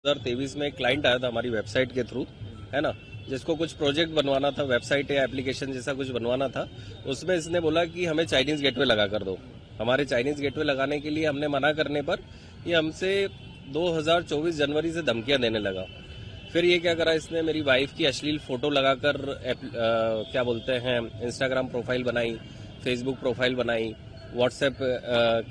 2023 में एक क्लाइंट आया था हमारी वेबसाइट के थ्रू, है ना, जिसको कुछ प्रोजेक्ट बनवाना था, वेबसाइट या एप्लीकेशन जैसा कुछ बनवाना था। उसमें इसने बोला कि हमें चाइनीज गेटवे लगा कर दो। हमारे चाइनीज गेटवे लगाने के लिए हमने मना करने पर ये हमसे 2024 जनवरी से धमकियां देने लगा। फिर ये क्या करा, इसने मेरी वाइफ की अश्लील फोटो लगाकर क्या बोलते हैं, इंस्टाग्राम प्रोफाइल बनाई, फेसबुक प्रोफाइल बनाई, व्हाट्सएप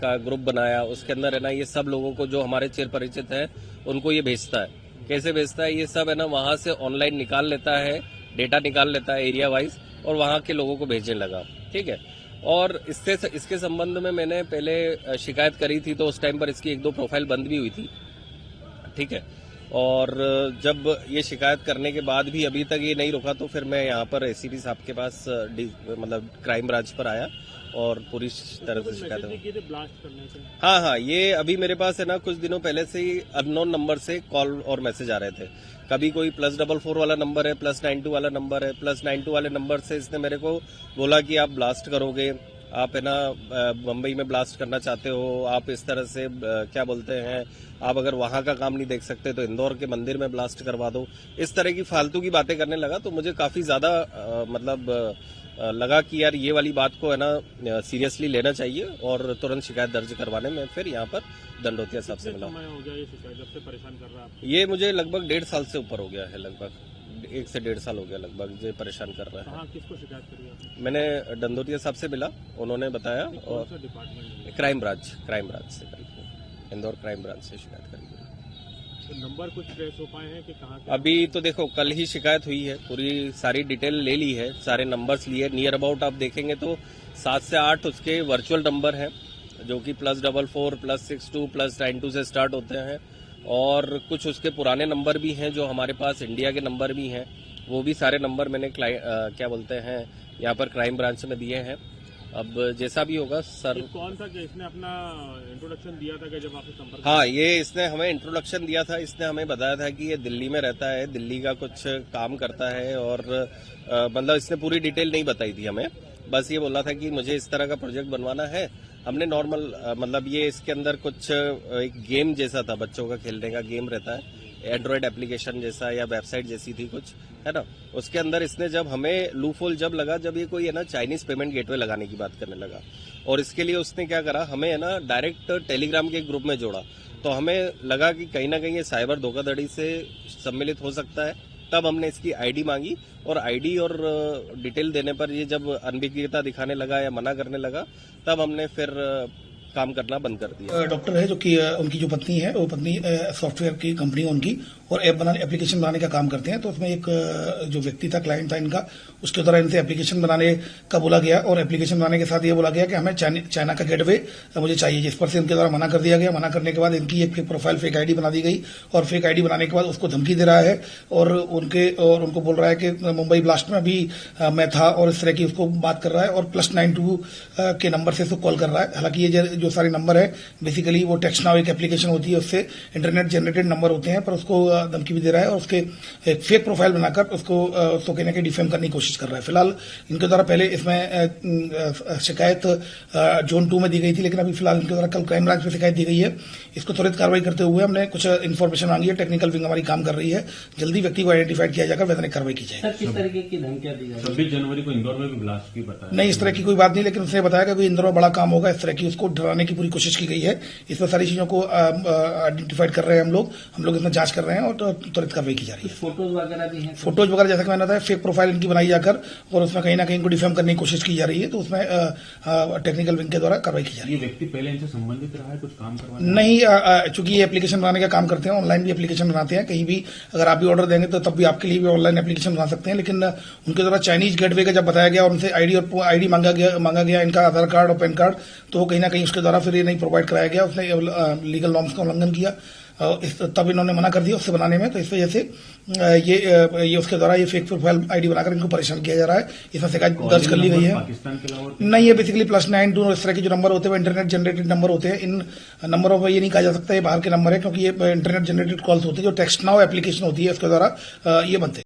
का ग्रुप बनाया। उसके अंदर है ना, ये सब लोगों को जो हमारे चिर परिचित है उनको ये भेजता है। कैसे भेजता है, ये सब है ना, वहां से ऑनलाइन निकाल लेता है, डेटा निकाल लेता है एरिया वाइज, और वहां के लोगों को भेजने लगा। ठीक है। और इसके संबंध में मैंने पहले शिकायत करी थी, तो उस टाइम पर इसकी 1-2 प्रोफाइल बंद भी हुई थी। ठीक है। और जब ये शिकायत करने के बाद भी अभी तक ये नहीं रुका, तो फिर मैं यहाँ पर एसीपी साहब के पास मतलब क्राइम ब्रांच पर आया और पूरी तरह से शिकायत। हाँ, ये अभी मेरे पास है ना, कुछ दिनों पहले से ही अननोन नंबर से कॉल और मैसेज आ रहे थे। कभी कोई +44 वाला नंबर है, +92 वाला नंबर है, +92 वाले नंबर से इसने मेरे को बोला कि आप ब्लास्ट करोगे, आप है ना मुंबई में ब्लास्ट करना चाहते हो, आप इस तरह से क्या बोलते हैं, आप अगर वहां का काम नहीं देख सकते तो इंदौर के मंदिर में ब्लास्ट करवा दो। इस तरह की फालतू की बातें करने लगा। तो मुझे काफी ज्यादा लगा कि यार ये वाली बात को है ना सीरियसली लेना चाहिए, और तुरंत शिकायत दर्ज करवाने में फिर यहाँ पर दंडोतिया साहब से मिला। ये मुझे लगभग 1.5 साल से ऊपर हो गया है, लगभग 1 से 1.5 साल हो गया लगभग, ये परेशान कर रहा है। किसको शिकायत करी आपने? मैंने दंडोतिया साहब से मिला, उन्होंने बताया, और क्राइम ब्रांच से करी, इंदौर क्राइम ब्रांच से शिकायत करी। तो नंबर कुछ ट्रेस हो पाए हैं कि कहाँ? अभी तो देखो, कल ही शिकायत हुई है, पूरी सारी डिटेल ले ली है, सारे नंबर्स लिए। नियर अबाउट आप देखेंगे तो 7 से 8 उसके वर्चुअल नंबर हैं, जो कि +44, +62, +92 से स्टार्ट होते हैं, और कुछ उसके पुराने नंबर भी हैं जो हमारे पास इंडिया के नंबर भी हैं। वो भी सारे नंबर मैंने क्या बोलते हैं, यहाँ पर क्राइम ब्रांच में दिए हैं। अब जैसा भी होगा सर। कौन था कि इसने अपना इंट्रोडक्शन दिया था कि जब आपसे संपर्क? हाँ, ये इसने हमें इंट्रोडक्शन दिया था। इसने हमें बताया था कि ये दिल्ली में रहता है, दिल्ली का कुछ काम करता है, और मतलब इसने पूरी डिटेल नहीं बताई थी हमें। बस ये बोला था कि मुझे इस तरह का प्रोजेक्ट बनवाना है। हमने नॉर्मल मतलब ये इसके अंदर कुछ एक गेम जैसा था, बच्चों का खेलने का गेम रहता है, एंड्रॉयड एप्लीकेशन जैसा या वेबसाइट जैसी थी कुछ, है ना। उसके अंदर इसने जब हमें लूपहोल जब लगा, जब ये कोई है ना चाइनीज पेमेंट गेटवे लगाने की बात करने लगा, और इसके लिए उसने क्या करा, हमें है ना डायरेक्ट टेलीग्राम के ग्रुप में जोड़ा। तो हमें लगा कि कहीं ना कहीं ये साइबर धोखाधड़ी से सम्मिलित हो सकता है। तब हमने इसकी आईडी मांगी, और आईडी और डिटेल देने पर ये जब अनभिज्ञता दिखाने लगा या मना करने लगा, तब हमने फिर काम करना बंद कर दिया। डॉक्टर है, जो कि उनकी जो पत्नी है, वो पत्नी सॉफ्टवेयर की कंपनी है उनकी, और ऐप बनाने, एप्लीकेशन बनाने का काम करते हैं। तो उसमें एक जो व्यक्ति था, क्लाइंट था इनका, उसके द्वारा इनसे एप्लीकेशन बनाने का बोला गया, और एप्लीकेशन बनाने के साथ ये बोला गया कि हमें चाइना का गेटवे मुझे चाहिए, जिस पर से इनके द्वारा मना कर दिया गया। मना करने के बाद इनकी एक फेक प्रोफाइल, फेक आईडी बना दी गई, और फेक आईडी बनाने के बाद उसको धमकी दे रहा है, और उनको बोल रहा है कि मुंबई ब्लास्ट में अभी मैं था, और इस तरह की उसको बात कर रहा है, और +92 के नंबर से उसको कॉल कर रहा है। हालांकि ये जो सारे नंबर है, बेसिकली वो टेक्स्ट नाउ एक एप्लीकेशन होती है, उससे इंटरनेट जनरेटेड नंबर होते हैं, पर उसको धमकी भी दे रहा है, और उसके एक फेक प्रोफाइल बनाकर उसको कहीं ना कहीं डिफेम करने की कोशिश कर रहा है। फिलहाल इनके द्वारा पहले इसमें शिकायत जोन 2 में दी गई थी, लेकिन अभी फिलहाल इनके द्वारा कल क्राइम ब्रांच में शिकायत दी गई है। इसको त्वरित कार्रवाई करते हुए हमने कुछ इन्फॉर्मेशन मांगी है, टेक्निकल विंग हमारी काम कर रही है, जल्दी व्यक्ति को आइडेंटिफाइड किया जाकर वैधानिक कार्रवाई की जाए। किस तरीके की धमकियां दी जाए? 26 जनवरी को इंदौर में भी ब्लास्ट की बताया? नहीं, इस तरह की कोई बात नहीं, लेकिन उसने बताया कि कोई इंदौर में बड़ा काम होगा, इस तरह की उसको डराने की पूरी कोशिश की गई है। इसमें सारी चीजों को आइडेंटिफाइड कर रहे हैं हम लोग इसमें जांच कर रहे हैं, और त्वरित कार्रवाई की जा रही है। फोटोज वगैरह भी हैं? फोटोज वगैरह जैसा कि मैंने बताया, फेक प्रोफाइल इनकी बनाई जाकर, और उसमें कहीं ना कहीं इनको डिफेम करने की कोशिश की जा रही है। तो उसमें टेक्निकल विंग के द्वारा कार्रवाई की जा रही है। ये व्यक्ति पहले इनसे संबंधित रहा है, कुछ काम करवाना? नहीं, चूंकि ये एप्लीकेशन बनाने का काम करते हैं, ऑनलाइन भी एप्लीकेशन बनाते हैं, कहीं भी अगर आप भी ऑर्डर देंगे तो तब भी आपके लिए भी ऑनलाइन एप्लीकेशन बना सकते हैं। लेकिन उनके द्वारा चाइनीज गेटवे का जब बताया गया, और उनसे आईडी मांगा गया इनका आधार कार्ड और पैन कार्ड, तो कहीं ना कहीं उसके द्वारा फिर ये नहीं प्रोवाइड कराया गया, उसने लीगल नॉर्म्स का उल्लंघन किया, तब इन्होंने मना कर दिया उससे बनाने में। तो इस वजह से ये उसके द्वारा ये फेक प्रोफाइल आईडी बनाकर इनको परेशान किया जा रहा है। इसमें शिकायत दर्ज कर ली गई है। पाकिस्तान के अलावा नहीं, ये बेसिकली +92 इस तरह के जो नंबर होते हैं, इंटरनेट जनरेटेड नंबर होते हैं। इन नंबरों पर ये नहीं कहा जा सकता ये बाहर के नंबर है, क्योंकि ये इंटरनेट जनरेटेड कॉल्स होते हैं, जो टेक्स्ट नाउ एप्लीकेशन होती है उसके द्वारा ये बनते हैं।